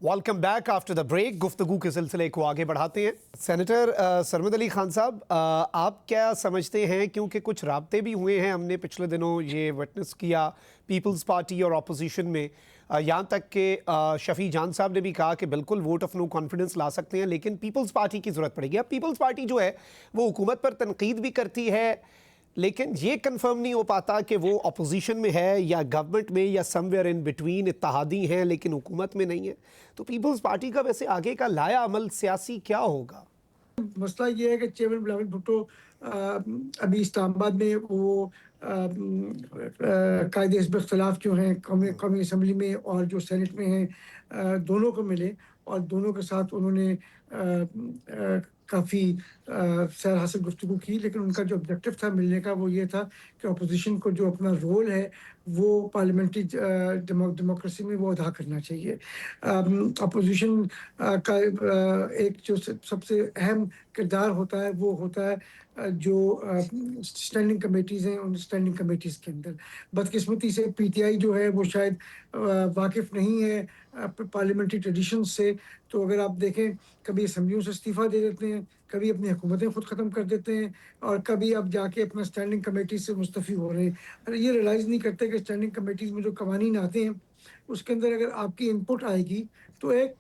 Welcome back after the break. गुफ्तगू के सिलसिले को आगे बढ़ाते हैं। सेनेटर सरमद अली खान साहब, आप क्या समझते हैं, क्योंकि कुछ राब्ते भी हुए हैं, हमने पिछले दिनों ये विटनेस किया पीपल्स पार्टी और अपोजिशन में, यहाँ तक कि शफी जान साहब ने भी कहा कि बिल्कुल वोट ऑफ नो कॉन्फिडेंस ला सकते हैं लेकिन पीपल्स पार्टी की ज़रूरत पड़ेगी। अब पीपल्स पार्टी जो है वो हुकूमत पर तनकीद भी करती है लेकिन ये कंफर्म नहीं हो पाता कि वो अपोजिशन में है या गवर्नमेंट में या समवेयर इन बिटवीन, इत्तेहादी हैं लेकिन हुकूमत में नहीं है। तो पीपल्स पार्टी का वैसे आगे का लाया अमल सियासी क्या होगा? मसला ये है कि चेयरमैन बिलावल भुट्टो अभी इस्लामाबाद में वो कायदे हिज़्ब इख्तिलाफ जो हैं कौमी असम्बली में और जो सेनेट में हैं, दोनों को मिले और दोनों के साथ उन्होंने काफ़ी सैर हासिल गुफ्तगू की। लेकिन उनका जो ऑब्जेक्टिव था मिलने का वो ये था कि अपोजिशन को जो अपना रोल है वो पार्लियामेंट्री डेमोक्रेसी में वो अदा करना चाहिए। अपोजिशन का एक जो सबसे अहम کردار ہوتا ہے وہ ہوتا ہے جو اسٹینڈنگ کمیٹیز ہیں ان اسٹینڈنگ کمیٹیز کے اندر. بدقسمتی سے پی ٹی آئی جو ہے وہ شاید واقف نہیں ہے پارلیمنٹری ٹریڈیشن سے. تو اگر آپ دیکھیں کبھی اسمبلیوں سے استعفیٰ دے دیتے ہیں, کبھی اپنی حکومتیں خود ختم کر دیتے ہیں, اور کبھی اب جا کے اپنا اسٹینڈنگ کمیٹیز سے مستعفی ہو رہے ہیں. اور یہ ریلائز نہیں کرتے کہ اسٹینڈنگ کمیٹیز میں جو قوانین آتے ہیں اس کے اندر اگر آپ کی انپٹ آئے گی تو ایک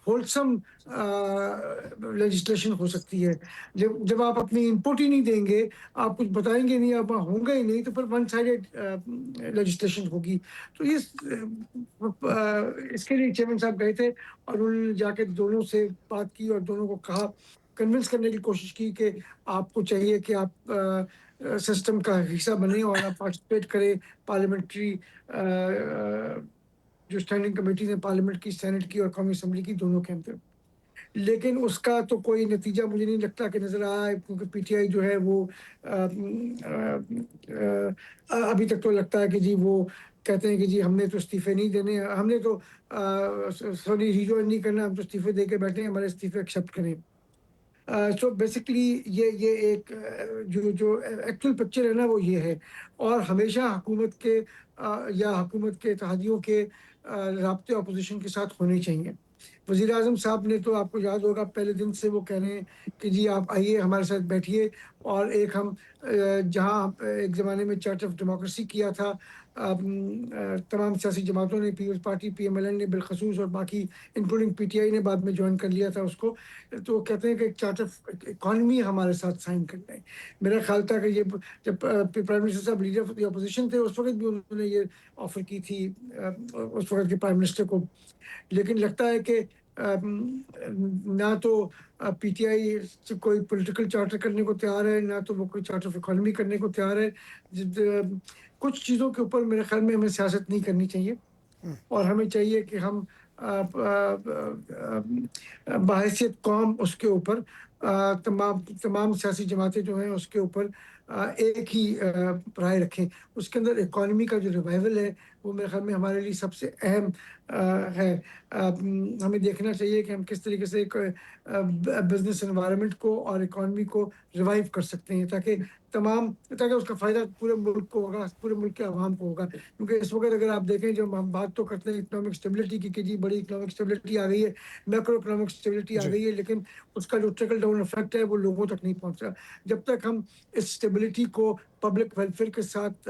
ہولسم لیجسلیشن ہو سکتی ہے. جب آپ اپنی انپٹ ہی نہیں دیں گے, آپ کچھ بتائیں گے نہیں, آپ ہوں گے ہی نہیں, تو پھر ون سائیڈڈ لیجسلیشن ہوگی. تو اس کے لیے چیئرمین صاحب گئے تھے اور انہوں نے جا کے دونوں سے بات کی اور دونوں کو کہا, کنونس کرنے کی کوشش کی کہ آپ کو چاہیے کہ آپ سسٹم کا حصہ بنیں اور آپ پارٹیسپیٹ کریں پارلیمنٹری جو اسٹینڈنگ کمیٹیز ہیں پارلیمنٹ کی, سینٹ کی اور قومی اسمبلی کی, دونوں کے اندر. لیکن اس کا تو کوئی نتیجہ مجھے نہیں لگتا کہ نظر آیا ہے, کیونکہ پی ٹی آئی جو ہے وہ ابھی تک تو لگتا ہے کہ جی وہ کہتے ہیں کہ جی ہم نے تو استعفے نہیں دینے, ہم نے تو سوری ریجوائن نہیں کرنا, ہم تو استعفے دے کے بیٹھے ہیں, ہمارے استعفے ایکسیپٹ کریں. سو بیسکلی یہ ایک جو ایکچوئل پکچر ہے نا وہ یہ ہے. اور ہمیشہ حکومت کے یا حکومت کے اتحادیوں کے رابطے اپوزیشن کے ساتھ ہونے چاہیے. وزیر اعظم صاحب نے تو آپ کو یاد ہوگا پہلے دن سے وہ کہہ رہے ہیں کہ جی آپ آئیے ہمارے ساتھ بیٹھیے, اور ایک ہم جہاں ایک زمانے میں چارٹ آف ڈیموکریسی کیا تھا, تمام سیاسی جماعتوں نے, Peoples Party P M L N نے بالخصوص اور باقی انکلوڈنگ پی ٹی آئی نے بعد میں جوائن کر لیا تھا اس کو, تو کہتے ہیں کہ ایک چارٹ آف اکانومی ہمارے ساتھ سائن کر لیں. میرا خیال تھا کہ یہ جب پرائم منسٹر صاحب لیڈر آف دی اپوزیشن تھے اس وقت بھی انہوں نے یہ آفر کی تھی اس وقت کے پرائم منسٹر کو. لیکن لگتا ہے کہ نہ تو پی ٹی آئی کوئی پولیٹیکل چارٹر کرنے کو تیار ہے, نہ تو وہ کوئی چارٹر آف اکانومی کرنے کو تیار ہے. کچھ چیزوں کے اوپر میرے خیال میں ہمیں سیاست نہیں کرنی چاہیے, اور ہمیں چاہیے کہ ہم بحیثیت قوم اس کے اوپر تمام سیاسی جماعتیں جو ہیں اس کے اوپر ایک ہی رائے رکھیں. اس کے اندر اکانومی کا جو ریوائول ہے وہ میرے خیال میں ہمارے لیے سب سے اہم ہے. ہمیں دیکھنا چاہیے کہ ہم کس طریقے سے ایک بزنس انوائرمنٹ کو اور اکانومی کو ریوائیو کر سکتے ہیں تاکہ اس کا فائدہ پورے ملک کو ہوگا, پورے ملک کے عوام کو ہوگا. کیونکہ اس وقت اگر آپ دیکھیں جب ہم بات تو کرتے ہیں اکنامک اسٹیبلٹی کی کہ جی بڑی اکنامک اسٹیبلٹی آ گئی ہے, میکرو اکنامک اسٹیبلٹی آ گئی ہے, لیکن اس کا جو ٹریکل ڈاؤن افیکٹ ہے وہ لوگوں تک نہیں پہنچ رہا. جب تک ہم اس اسٹیبلٹی کو پبلک ویلفیئر کے ساتھ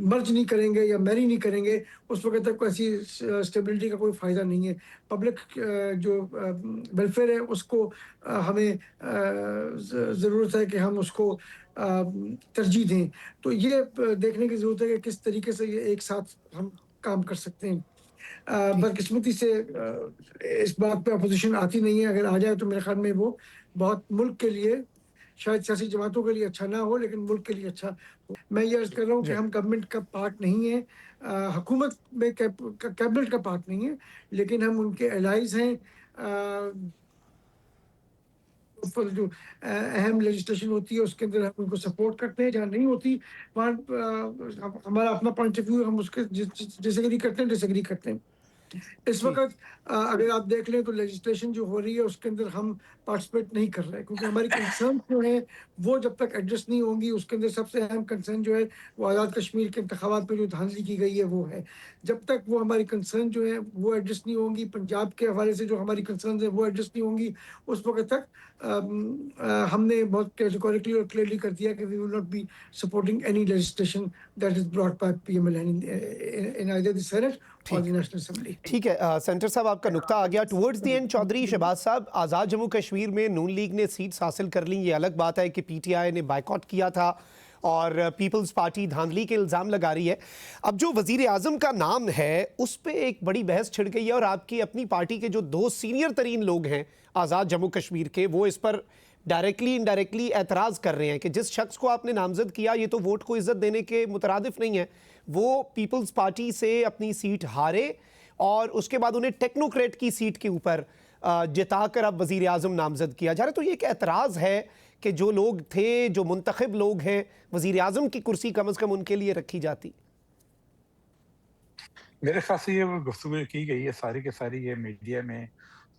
مرج نہیں کریں گے یا میری نہیں کریں گے, اس وقت تک ایسی اسٹیبلٹی کا کوئی فائدہ نہیں ہے. پبلک جو ویلفیئر ہے اس کو ہمیں ضرورت ہے کہ ہم اس کو ترجیح دیں. تو یہ دیکھنے کی ضرورت ہے کہ کس طریقے سے یہ ایک ساتھ ہم کام کر سکتے ہیں. بدقسمتی سے اس بات پہ اپوزیشن آتی نہیں ہے. اگر آ جائے تو میرے خیال میں وہ بہت ملک کے لیے, شاید سیاسی جماعتوں کے لیے اچھا نہ ہو لیکن ملک کے لیے اچھا. میں یہ عرض کر رہا ہوں کہ ہم گورنمنٹ کا پارٹ نہیں ہیں, حکومت میں کیبنٹ کا پارٹ نہیں ہے, لیکن ہم ان کے الائز ہیں. جو اہم لیجسلیشن ہوتی ہے اس کے اندر ہم ان کو سپورٹ کرتے ہیں, جہاں نہیں ہوتی وہاں ہمارا اپنا پوائنٹ آف ویو, ہم اس کے ڈس ایگری کرتے ہیں. اس وقت اگر آپ دیکھ لیں تو لیجسلیشن جو ہو رہی ہے اس کے اندر ہم پارٹیسپیٹ نہیں کر رہے, کیونکہ ہماری کنسرن جو ہیں وہ جب تک ایڈریس نہیں ہوں گی. اس کے اندر سب سے اہم کنسرن جو ہے وہ آزاد کشمیر کے انتخابات پہ جو دھاندلی کی گئی ہے وہ ہے. جب تک وہ ہماری کنسرن جو ہے وہ ایڈریس نہیں ہوں گی, پنجاب کے حوالے سے جو ہماری کنسرنز ہیں وہ ایڈریس نہیں ہوں گی, اس وقت تک ہم نے بہت کیٹیگوریکلی اور کلیئرلی کر دیا کہ we will not be supporting any legislation that is brought by P M L N in either the senate اور دی نیشنل اسمبلی. ٹھیک ہے سینٹر صاحب, آپ کا نقطہ آ گیا. Towards the end Chaudhry Shahbaz صاحب, آزاد جموں کشمیر میں نون لیگ نے سیٹس حاصل کر لیں. یہ الگ بات ہے کہ پی ٹی آئی نے بائیکاٹ کیا تھا اور پیپلز پارٹی دھاندلی کے الزام لگا رہی ہے. اب جو وزیر اعظم کا نام ہے اس پہ ایک بڑی بحث چھڑ گئی ہے, اور آپ کی اپنی پارٹی کے جو 2 سینئر ترین لوگ ہیں آزاد جموں کشمیر کے, وہ اس پر ڈائریکٹلی انڈائریکٹلی اعتراض کر رہے ہیں کہ جس شخص کو آپ نے نامزد کیا یہ تو ووٹ کو عزت دینے کے مترادف نہیں ہے. وہ پیپلز پارٹی سے اپنی سیٹ ہارے اور اس کے بعد انہیں ٹیکنوکریٹ کی سیٹ کے اوپر جتا کر اب وزیر اعظم نامزد کیا جا رہا ہے. تو یہ ایک اعتراض ہے کہ جو لوگ تھے, جو منتخب لوگ ہیں, وزیر اعظم کی کرسی کم از کم ان کے لیے رکھی جاتی. میرے خیال سے یہ گفتگو کی گئی ہے ساری کے ساری, یہ میڈیا میں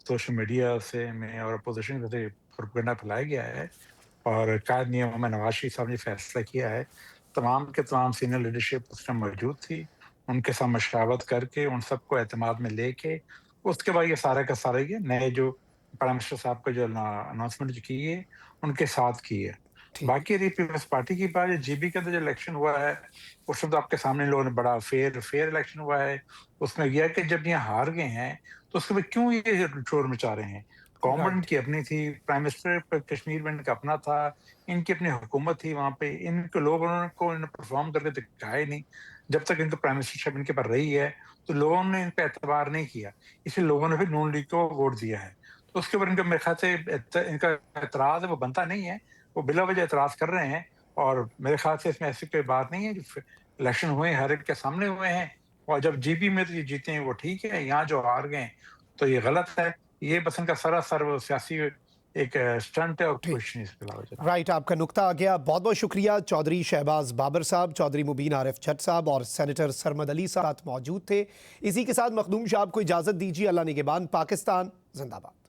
सोशल मीडिया से में और अपोजिशन से प्रोपेगेंडा फैलाया गया है और कायद नियमों में नवाज शरीफ साहब ने फैसला किया है, तमाम के तमाम सीनियर लीडरशिप उस टाइम मौजूद थी, उनके साथ मशरावत करके उन सबको एतमाद में लेके उसके बाद ये सारा का सारा ये नए जो प्राइम मिनिस्टर साहब का जो अनाउंसमेंट जो की है उनके साथ की है। ठीक। बाकी रही पीपल्स पार्टी की बात, जीबी के अंदर जो इलेक्शन हुआ है उसमें तो आपके सामने लोगों ने बड़ा फेयर इलेक्शन हुआ है। उसमें यह है कि जब ये हार गए हैं तो उसके बाद क्यों ये शोर मचा रहे हैं? गवर्नमेंट की अपनी थी, प्राइम मिनिस्टर कश्मीर में इनका अपना था, इनकी अपनी हुकूमत थी वहाँ पे, इनके लोगों को परफॉर्म करके दिखाया ही नहीं। जब तक इनका प्राइम मिनिस्टरशिप इनके पर रही है तो लोगों ने इन पर एतबार नहीं किया, इसलिए लोगों ने फिर नून लीग को वोट दिया है। तो उसके ऊपर इनका मेरे ख्याल से इनका एतराज है वो बनता नहीं है, वो बिला वजह एतराज कर रहे हैं। और मेरे ख्याल से इसमें ऐसी कोई बात नहीं है, जो इलेक्शन हुए हर एक के सामने हुए हैं और जब जीबी में तो ये जीते हैं वो ठीक है, यहाँ जो हार गए तो ये गलत है। ये बस इनका सरासर वो सियासी एक स्टंट है और ठीक। कुछ नहीं इसके अलावा जनाब। राइट, आपका नुक्ता आ गया। बहुत बहुत शुक्रिया। चौधरी शहबाज बाबर साहब, चौधरी मुबीन आरिफ जट साहब और सेनेटर सरमद अली साहब मौजूद थे। इसी के साथ मखदूम साहब को इजाज़त दीजिए। अल्लाह निगहबान। पाकिस्तान जिंदाबाद।